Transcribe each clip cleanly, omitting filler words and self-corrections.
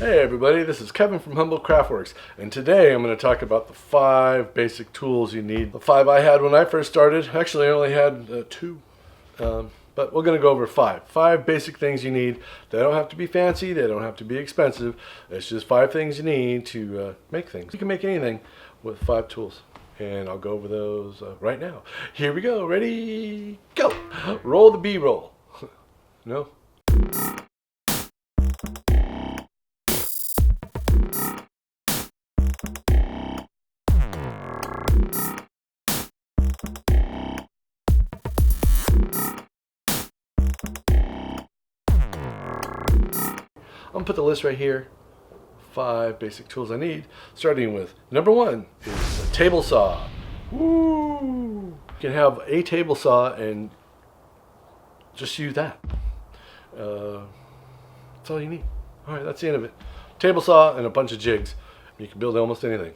Hey everybody, this is Kevin from Humboldtcraftworks, and today I'm going to talk about the 5 basic tools you need. The 5 I had when I first started. Actually I only had 2, but we're going to go over 5. 5 basic things you need. They don't have to be fancy, they don't have to be expensive. It's just 5 things you need to make things. You can make anything with 5 tools, and I'll go over those right now. Here we go, ready, go! Roll the B-roll. No? I'm going to put the list right here. 5 basic tools I need. Starting with number 1 is a table saw. Woo! You can have a table saw and just use that. That's all you need. Alright, that's the end of it. Table saw and a bunch of jigs. You can build almost anything.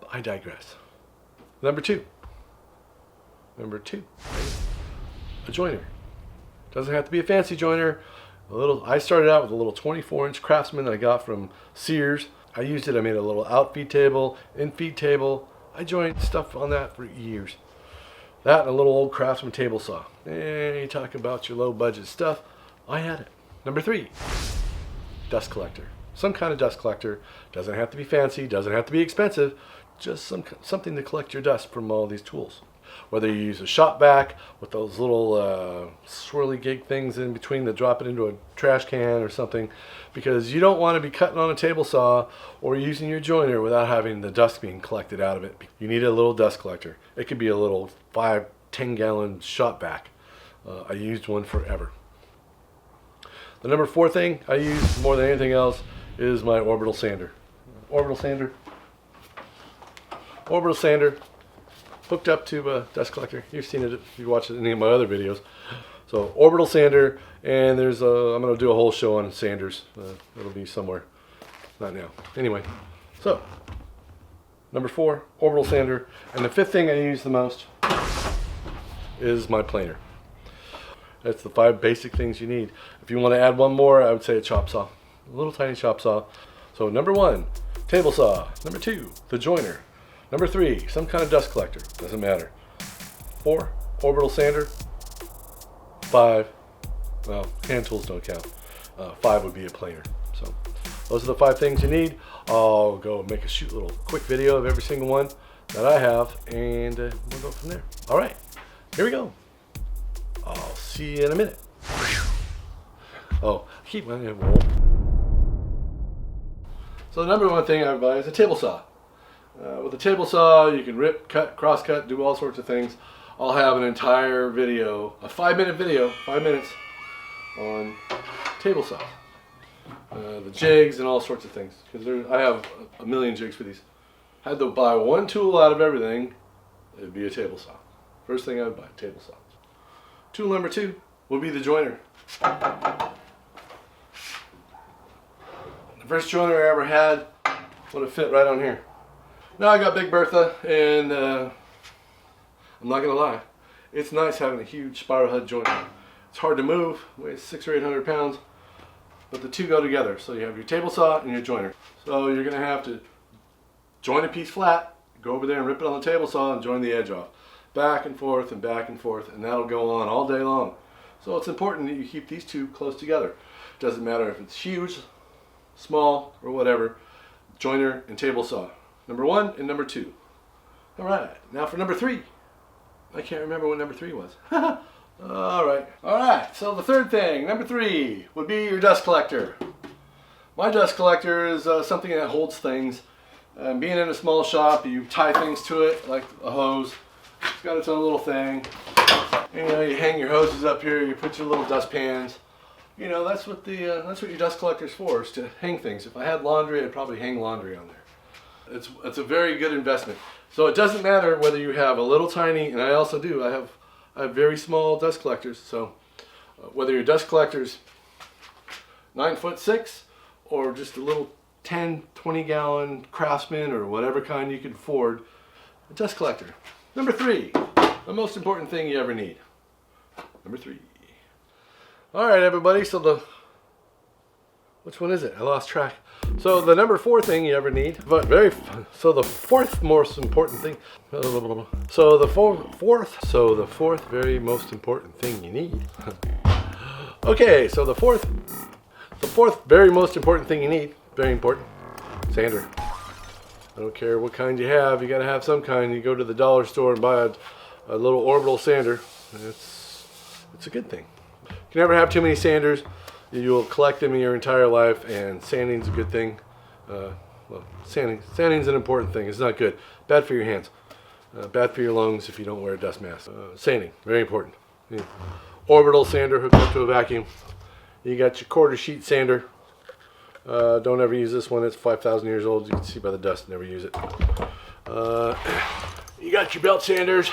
But I digress. Number 2. A joiner. Doesn't have to be a fancy joiner. I started out with a little 24-inch Craftsman that I got from Sears. I used it. I made a little out feed table, in feed table. I joined stuff on that for years. That and a little old Craftsman table saw. And you talk about your low budget stuff, I had it. Number 3, dust collector. Some kind of dust collector. Doesn't have to be fancy, doesn't have to be expensive. Just something to collect your dust from all these tools. Whether you use a shop vac with those little swirly gig things in between that drop it into a trash can or something, because you don't want to be cutting on a table saw or using your joiner without having the dust being collected out of it. You need a little dust collector. It could be a little 5-10 gallon shop vac. I used one forever. The number 4 thing I use more than anything else is my orbital sander. Orbital sander. Hooked up to a dust collector. You've seen it if you watched any of my other videos. So orbital sander, and I'm going to do a whole show on sanders. It'll be somewhere, not now. Anyway, so number 4, orbital sander, and the 5th thing I use the most is my planer. That's the 5 basic things you need. If you want to add one more, I would say a chop saw, a little tiny chop saw. So number 1, table saw. Number 2, the joiner. Number 3, some kind of dust collector. Doesn't matter. 4, orbital sander. 5, well, hand tools don't count. 5 would be a planer. So those are the 5 things you need. I'll go make a little quick video of every single one that I have, and we'll go from there. All right, here we go. I'll see you in a minute. Oh, keep my roll. So the number 1 thing I would buy is a table saw. With a table saw, you can rip, cut, cross cut, do all sorts of things. I'll have an entire video, a 5-minute video, 5 minutes, on table saws. The jigs and all sorts of things. Because I have a million jigs for these. Had to buy one tool out of everything, it'd be a table saw. First thing I would buy, table saw. Tool number 2 would be the joiner. The first joiner I ever had would have fit right on here. Now I got Big Bertha, and I'm not gonna lie, it's nice having a huge spiral head joiner. It's hard to move, weighs 600 or 800 pounds, but the two go together. So you have your table saw and your joiner. So you're gonna have to join a piece flat, go over there and rip it on the table saw and join the edge off. Back and forth, and that'll go on all day long. So it's important that you keep these two close together. Doesn't matter if it's huge, small, or whatever, joiner and table saw. Number 1 and number 2. All right, now for number 3. I can't remember what number 3 was. All right, so the 3rd thing, number 3, would be your dust collector. My dust collector is something that holds things. Being in a small shop, you tie things to it like a hose. It's got its own little thing. You know, you hang your hoses up here, you put your little dust pans. You know, that's what your dust collector's for, is to hang things. If I had laundry, I'd probably hang laundry on there. It's a very good investment. So it doesn't matter whether you have a little tiny, and I also do, I have very small dust collectors. So whether your dust collector's 9'6" or just a little 10, 20 gallon Craftsman or whatever kind you can afford, a dust collector. Number 3, the most important thing you ever need. Number 3. All right, everybody, so the Which one is it? I lost track. So the number 4 thing you ever need, but so the fourth most important thing, so the fourth very most important thing you need. Okay, so the fourth very most important thing you need, very important, sander. I don't care what kind you have, you gotta have some kind. You go to the dollar store and buy a little orbital sander. It's a good thing. You can never have too many sanders. You'll collect them in your entire life, and sanding's a good thing. Well, sanding's an important thing. It's not good. Bad for your hands. Bad for your lungs if you don't wear a dust mask. Sanding, very important. Yeah. Orbital sander hooked up to a vacuum. You got your quarter sheet sander. Don't ever use this one. It's 5,000 years old. You can see by the dust. Never use it. You got your belt sanders.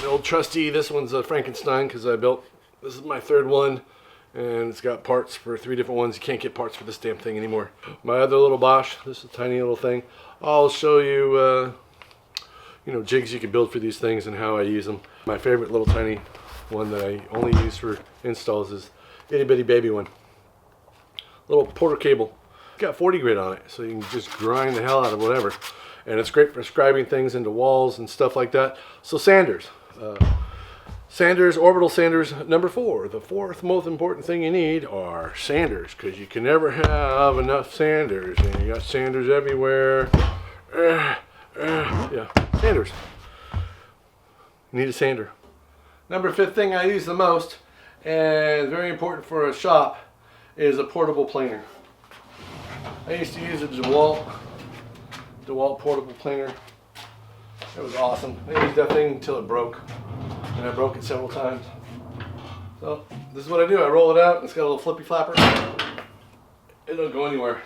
The old trusty. This one's a Frankenstein because this is my 3rd one. And it's got parts for 3 different ones. You can't get parts for this damn thing anymore. My other little Bosch. This is a tiny little thing. I'll show you, jigs you can build for these things and how I use them. My favorite little tiny one that I only use for installs is itty bitty baby one. Little Porter cable. It's got 40 grit on it, so you can just grind the hell out of whatever. And it's great for scribing things into walls and stuff like that. So sanders. Sanders, orbital sanders, number 4. The 4th most important thing you need are sanders, because you can never have enough sanders, and you got sanders everywhere. Yeah, sanders. You need a sander. Number 5th thing I use the most, and very important for a shop, is a portable planer. I used to use a DeWalt portable planer. It was awesome. I used that thing until it broke. And I broke it several times. So this is what I do. I roll it out. It's got a little flippy flapper. It don't go anywhere.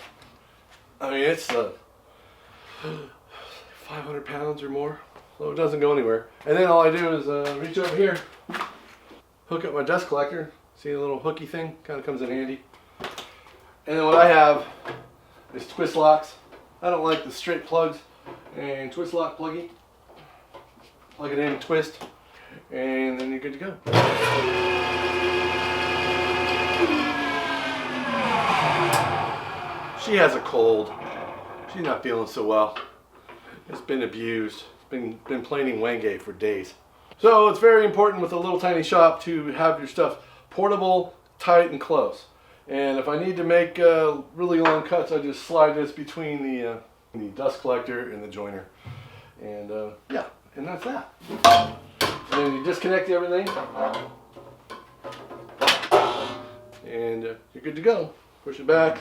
I mean, it's 500 pounds or more, so it doesn't go anywhere. And then all I do is reach over here, hook up my dust collector. See the little hooky thing? Kind of comes in handy. And then what I have is twist locks. I don't like the straight plugs, and twist lock pluggy. Plug it in, twist. And then you're good to go. She has a cold. She's not feeling so well. It's been abused. It's been playing Wenge for days. So it's very important with a little tiny shop to have your stuff portable, tight, and close. And if I need to make really long cuts, I just slide this between the dust collector and the joiner. And yeah, and that's that. And then you disconnect everything, and you're good to go. Push it back.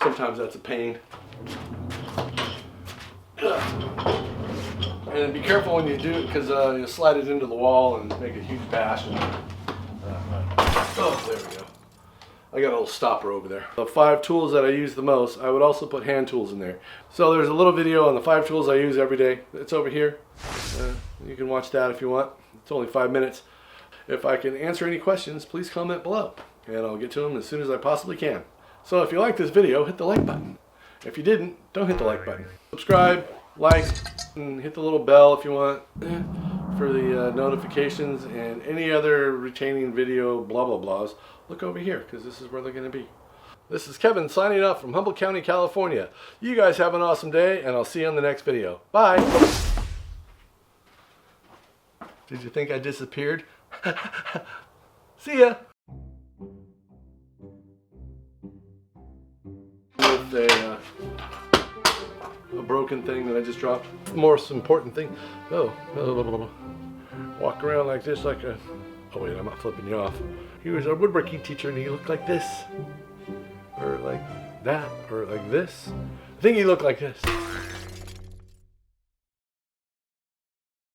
Sometimes that's a pain. And be careful when you do it, because you slide it into the wall and make a huge bash. Oh, there we go. I got a little stopper over there. The 5 tools that I use the most, I would also put hand tools in there. So there's a little video on the 5 tools I use every day. It's over here. You can watch that if you want. It's only 5 minutes. If I can answer any questions, please comment below, and I'll get to them as soon as I possibly can. So if you like this video, hit the like button. If you didn't, don't hit the like button. Subscribe, like, and hit the little bell if you want for the notifications, and any other retaining video blah blah blahs. Look over here, because this is where they're going to be. This is Kevin signing off from Humboldt County, California. You guys have an awesome day, and I'll see you on the next video. Bye! Did you think I disappeared? See ya! With a broken thing that I just dropped. The most important thing. Walk around like this, like a... Oh wait, I'm not flipping you off. He was our woodworking teacher, and he looked like this, or like that, or like this. I think he looked like this.